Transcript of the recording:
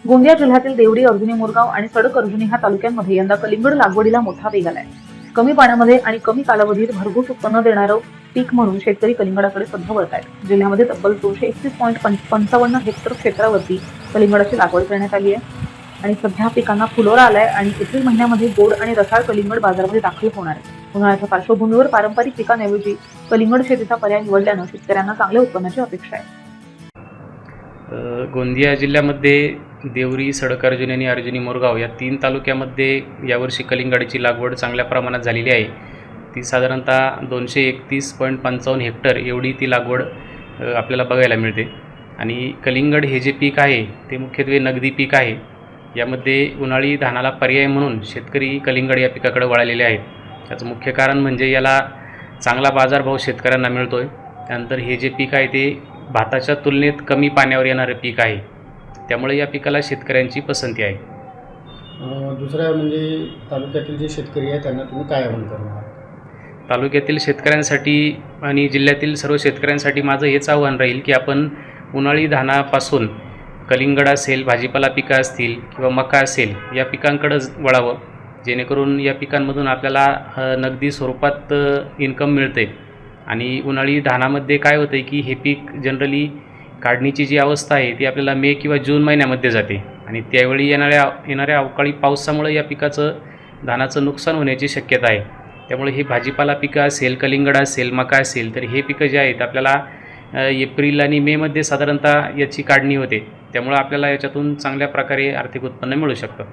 गोंदिया जिल्ह्यातील देवरी, अर्जुनी, मोरगाव आणि सडक अर्जुनी ह्या तालुक्यांमध्ये यंदा कलिंगड लागवडीला मोठा वेग आलाय. कमी पाण्यामध्ये आणि कमी कालावधीत भरघोस उत्पन्न देणारं पीक म्हणून शेतकरी कलिंगडाकडे सध्या वळत आहेत. जिल्ह्यामध्ये तब्बल 231.55 हेक्टर क्षेत्रावरती कलिंगडाची लागवड करण्यात आली आहे आणि सध्या पिकांना फुलोरा आलाय आणि एप्रिल महिन्यामध्ये गोड आणि रसाळ कलिंगड बाजारामध्ये दाखल होणार आहे. उन्हाळ्याच्या पार्श्वभूमीवर पारंपरिक पिकांऐवजी कलिंगड शेतीचा पर्याय निवडल्यानं शेतकऱ्यांना चांगल्या उत्पन्नाची अपेक्षा आहे. गोंदिया जिल्ह्यामध्ये देवरी, सडक अर्जुनी आणि अर्जुनी मोरगाव या 3 तालुक्यामध्ये यावर्षी कलिंगडाची लागवड चांगल्या प्रमाणात झालेली आहे. ती साधारणतः 231.55 हेक्टर एवढी ती लागवड आपल्याला बघायला मिळते. आणि कलिंगड हे जे पीक आहे ते मुख्यत्वे नगदी पीक आहे. यामध्ये उन्हाळी धानाला पर्याय म्हणून शेतकरी कलिंगड या पिकाकडे वळालेले आहेत. याचं मुख्य कारण म्हणजे याला चांगला बाजारभाव शेतकऱ्यांना मिळतो आहे. त्यानंतर हे जे पीक आहे ते भाताच्या तुलनेत कमी पाण्यावर येणारं पीक आहे, त्यामुळे या पिकाला शेतकऱ्यांची पसंती आहे. दुसरा म्हणजे तालुक्यातील जे शेतकरी आहेत त्यांना तुम्ही काय आवाहन करणार? तालुक्यातील शेतकऱ्यांसाठी आणि जिल्ह्यातील सर्व शेतकऱ्यांसाठी माझं हेच आव्हान राहील की आपण उन्हाळी धानापासून कलिंगड असेल, भाजीपाला पिकं असतील किंवा मका असेल या पिकांकडं वळावं, जेणेकरून या पिकांमधून आपल्याला नगदी स्वरूपात इन्कम मिळते. आणि उन्हाळी धानामध्ये काय होतं आहे की हे पीक जनरली काढणीची जी अवस्था आहे ती आपल्याला मे किंवा जून महिन्यामध्ये जाते आणि त्यावेळी येणाऱ्या अवकाळी पावसामुळे या पिकाचं धानाचं नुकसान होण्याची शक्यता आहे. त्यामुळे हे भाजीपाला पिकं असेल, कलिंगड असेल, मका असेल तर हे पिकं जे आहेत आपल्याला एप्रिल आणि मेमध्ये साधारणतः याची काढणी होते. त्यामुळे आपल्याला याच्यातून चांगल्या प्रकारे आर्थिक उत्पन्न मिळू शकतं.